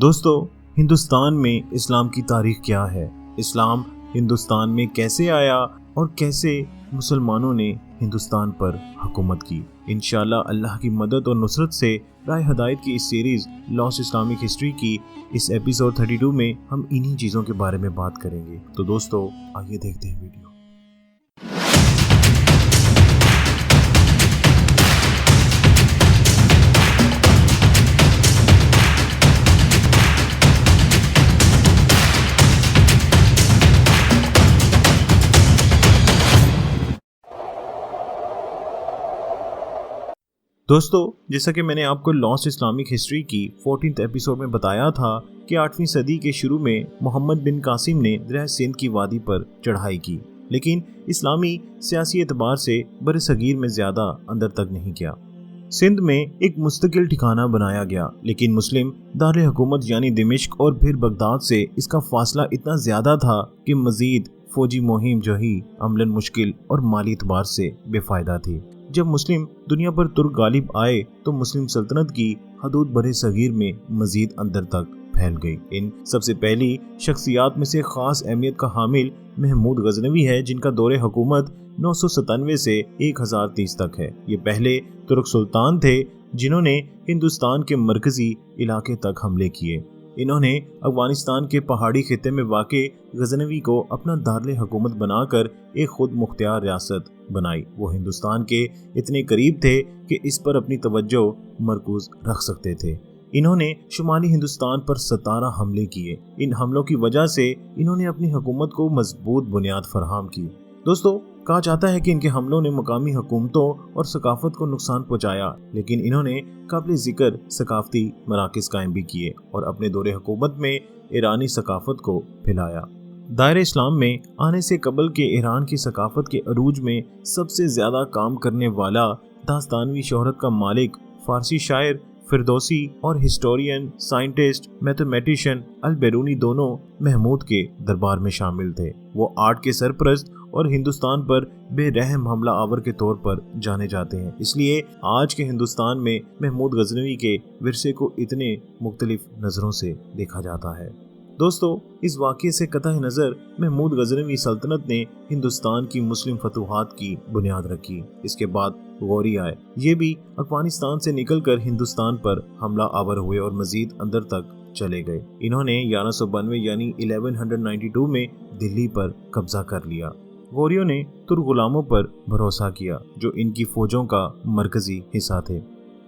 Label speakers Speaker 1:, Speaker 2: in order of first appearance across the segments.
Speaker 1: دوستو، ہندوستان میں اسلام کی تاریخ کیا ہے؟ اسلام ہندوستان میں کیسے آیا اور کیسے مسلمانوں نے ہندوستان پر حکومت کی؟ انشاءاللہ اللہ کی مدد اور نصرت سے راہ ہدایت کی اس سیریز لاسٹ اسلامک ہسٹری کی اس ایپیسوڈ 32 میں ہم انہی چیزوں کے بارے میں بات کریں گے۔ تو دوستو آئیے دیکھتے ہیں ویڈیو۔ دوستو، جیسا کہ میں نے آپ کو لاسٹ اسلامک ہسٹری کی 14th ایپیسوڈ میں بتایا تھا کہ 8ویں صدی کے شروع میں محمد بن قاسم نے درہ سندھ کی وادی پر چڑھائی کی، لیکن اسلامی سیاسی اعتبار سے بر صغیر میں زیادہ اندر تک نہیں گیا۔ سندھ میں ایک مستقل ٹھکانہ بنایا گیا، لیکن مسلم دارالحکومت یعنی دمشق اور پھر بغداد سے اس کا فاصلہ اتنا زیادہ تھا کہ مزید فوجی مہم جو ہی عملاً مشکل اور مالی اعتبار سے بے فائدہ تھی۔ جب مسلم دنیا پر ترک غالب آئے تو مسلم سلطنت کی حدود بر صغیر میں مزید اندر تک پھیل گئی۔ ان سب سے پہلی شخصیات میں سے خاص اہمیت کا حامل محمود غزنوی ہے، جن کا دور حکومت 997 سے 1030 تک ہے۔ یہ پہلے ترک سلطان تھے جنہوں نے ہندوستان کے مرکزی علاقے تک حملے کیے۔ انہوں نے افغانستان کے پہاڑی خطے میں واقع غزنوی کو اپنا دارالحکومت بنا کر ایک خود مختار ریاست بنائی۔ وہ ہندوستان کے اتنے قریب تھے کہ اس پر اپنی توجہ مرکوز رکھ سکتے تھے۔ انہوں نے شمالی ہندوستان پر 17 حملے کیے۔ ان حملوں کی وجہ سے انہوں نے اپنی حکومت کو مضبوط بنیاد فراہم کی۔ دوستو، کہا جاتا ہے کہ ان کے حملوں نے مقامی حکومتوں اور ثقافت کو نقصان پہنچایا، لیکن انہوں نے قابل ذکر ثقافتی مراکز قائم بھی کیے اور اپنے دور حکومت میں ایرانی ثقافت کو پھیلایا۔ دائرہ اسلام میں آنے سے قبل کے ایران کی ثقافت کے عروج میں سب سے زیادہ کام کرنے والا داستانوی شہرت کا مالک فارسی شاعر فردوسی اور ہسٹورین، سائنٹسٹ، میتھمیٹیشین البیرونی دونوں محمود کے دربار میں شامل تھے۔ وہ آرٹ کے سرپرست اور ہندوستان پر بے رحم حملہ آور کے طور پر جانے جاتے ہیں۔ اس لیے آج کے ہندوستان میں محمود غزنوی کے ورثے کو اتنے مختلف نظروں سے دیکھا جاتا ہے۔ دوستو، اس واقعے سے قطع نظر محمود غزنوی سلطنت نے ہندوستان کی مسلم فتوحات کی بنیاد رکھی۔ اس کے بعد غوری آئے، یہ بھی افغانستان سے نکل کر ہندوستان پر حملہ آور ہوئے اور مزید اندر تک چلے گئے۔ انہوں نے 1192 یعنی 1192 میں دلی پر قبضہ کر لیا۔ غوریوں نے ترک غلاموں پر بھروسہ کیا جو ان کی فوجوں کا مرکزی حصہ تھے۔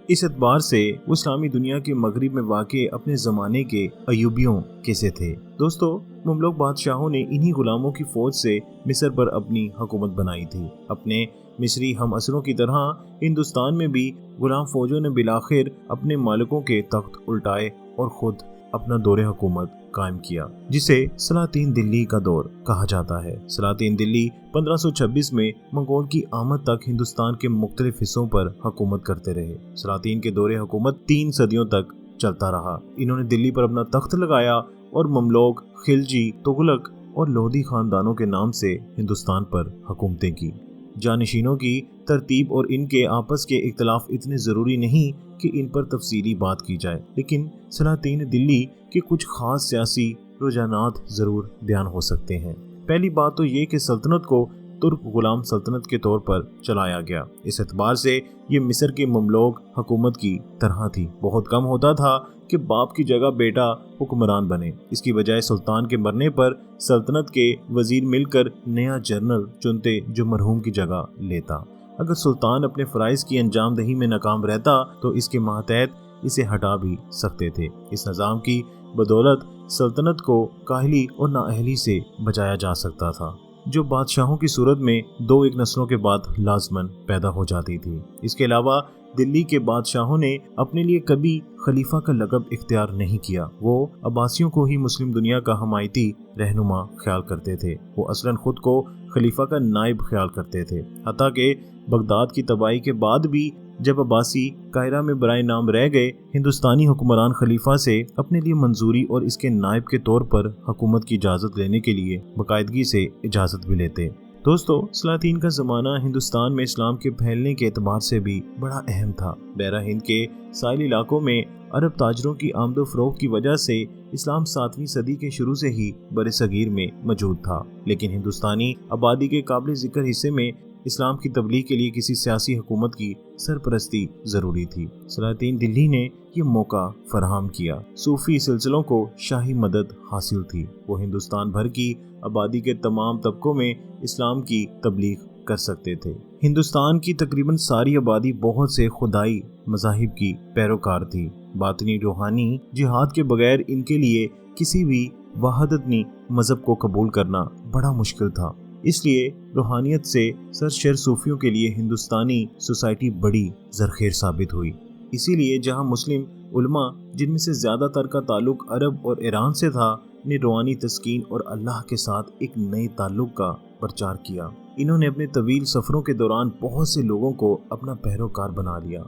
Speaker 1: اس اعتبار سے وہ اسلامی دنیا کے مغرب میں واقع اپنے زمانے کے ایوبیوں کے سے تھے۔ دوستو، مملوک بادشاہوں نے انہی غلاموں کی فوج سے مصر پر اپنی حکومت بنائی تھی۔ اپنے مصری ہم عصروں کی طرح ہندوستان میں بھی غلام فوجوں نے بالآخر اپنے مالکوں کے تخت الٹائے اور خود اپنا دور حکومت قائم کیا، جسے سلاطین دلی کا دور کہا جاتا ہے۔ سلاطین دلی 1526 میں منگول کی آمد تک ہندوستان کے مختلف حصوں پر حکومت کرتے رہے۔ سلاطین کے دور حکومت 3 صدیوں تک چلتا رہا۔ انہوں نے دلی پر اپنا تخت لگایا اور مملوک، خلجی، تغلق اور لودھی خاندانوں کے نام سے ہندوستان پر حکومتیں کی۔ جانشینوں کی ترتیب اور ان کے آپس کے اختلاف اتنے ضروری نہیں کہ ان پر تفصیلی بات کی جائے، لیکن سلاطین دلی کے کچھ خاص سیاسی رجحانات ضرور بیان ہو سکتے ہیں۔ پہلی بات تو یہ کہ سلطنت کو ترک غلام سلطنت کے طور پر چلایا گیا۔ اس اعتبار سے یہ مصر کے مملوک حکومت کی طرح تھی۔ بہت کم ہوتا تھا کہ باپ کی جگہ بیٹا حکمران بنے۔ اس کی بجائے سلطان کے مرنے پر سلطنت کے وزیر مل کر نیا جنرل چنتے جو مرحوم کی جگہ لیتا۔ اگر سلطان اپنے فرائض کی انجام دہی میں ناکام رہتا تو اس کے ماتحت اسے ہٹا بھی سکتے تھے۔ اس نظام کی بدولت سلطنت کو کاہلی اور نااہلی سے بچایا جا سکتا تھا، جو بادشاہوں کی صورت میں 2-1 نسلوں کے بعد لازماً پیدا ہو جاتی تھی۔ اس کے علاوہ دلی کے بادشاہوں نے اپنے لیے کبھی خلیفہ کا لقب اختیار نہیں کیا۔ وہ عباسیوں کو ہی مسلم دنیا کا حمایتی رہنما خیال کرتے تھے۔ وہ اصلاً خود کو خلیفہ کا نائب خیال کرتے تھے، حتیٰ کہ بغداد کی تباہی کے بعد بھی جب عباسی قاہرہ میں برائے نام رہ گئے، ہندوستانی حکمران خلیفہ سے اپنے لیے منظوری اور اس کے نائب کے طور پر حکومت کی اجازت لینے کے لیے باقاعدگی سے اجازت بھی لیتے۔ دوستو سلاطین کا زمانہ ہندوستان میں اسلام کے پھیلنے کے اعتبار سے بھی بڑا اہم تھا۔ بحرہ ہند کے ساحلی علاقوں میں عرب تاجروں کی آمد و فروخت کی وجہ سے اسلام 7ویں صدی کے شروع سے ہی برصغیر میں موجود تھا، لیکن ہندوستانی آبادی کے قابل ذکر حصے میں اسلام کی تبلیغ کے لیے کسی سیاسی حکومت کی سرپرستی ضروری تھی۔ سلاطین دلی نے یہ موقع فراہم کیا۔ صوفی سلسلوں کو شاہی مدد حاصل تھی، وہ ہندوستان بھر کی آبادی کے تمام طبقوں میں اسلام کی تبلیغ کر سکتے تھے۔ ہندوستان کی تقریباً ساری آبادی بہت سے خدائی مذاہب کی پیروکار تھی۔ باطنی روحانی جہاد کے بغیر ان کے لیے کسی بھی وحدتی مذہب کو قبول کرنا بڑا مشکل تھا۔ اس لیے روحانیت سے سرشار صوفیوں کے لیے ہندوستانی سوسائٹی بڑی زرخیر ثابت ہوئی۔ اسی لیے جہاں مسلم علماء، جن میں سے زیادہ تر کا تعلق عرب اور ایران سے تھا، نے روحانی تسکین اور اللہ کے ساتھ ایک نئے تعلق کا پرچار کیا۔ انہوں نے اپنے طویل سفروں کے دوران بہت سے لوگوں کو اپنا پیروکار بنا لیا۔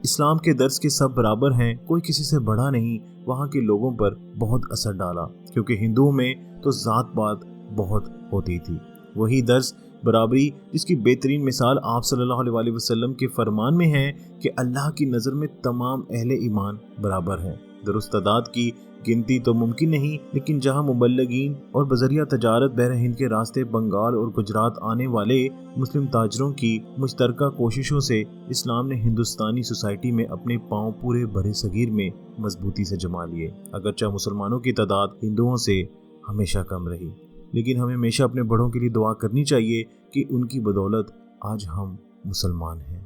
Speaker 1: اسلام کے درس کے سب برابر ہیں، کوئی کسی سے بڑا نہیں، وہاں کے لوگوں پر بہت اثر ڈالا، کیونکہ ہندوؤں میں تو ذات پات بہت ہوتی تھی۔ وہی درس برابری جس کی بہترین مثال آپ صلی اللہ علیہ وسلم کے فرمان میں ہے کہ اللہ کی نظر میں تمام اہل ایمان برابر ہیں۔ درست تعداد کی گنتی تو ممکن نہیں، لیکن جہاں مبلغین اور بذریعہ تجارت بحر ہند کے راستے بنگال اور گجرات آنے والے مسلم تاجروں کی مشترکہ کوششوں سے اسلام نے ہندوستانی سوسائٹی میں اپنے پاؤں پورے برصغیر میں مضبوطی سے جما لیے۔ اگرچہ مسلمانوں کی تعداد ہندوؤں سے ہمیشہ کم رہی، لیکن ہمیں ہمیشہ اپنے بڑوں کے لیے دعا کرنی چاہیے کہ ان کی بدولت آج ہم مسلمان ہیں۔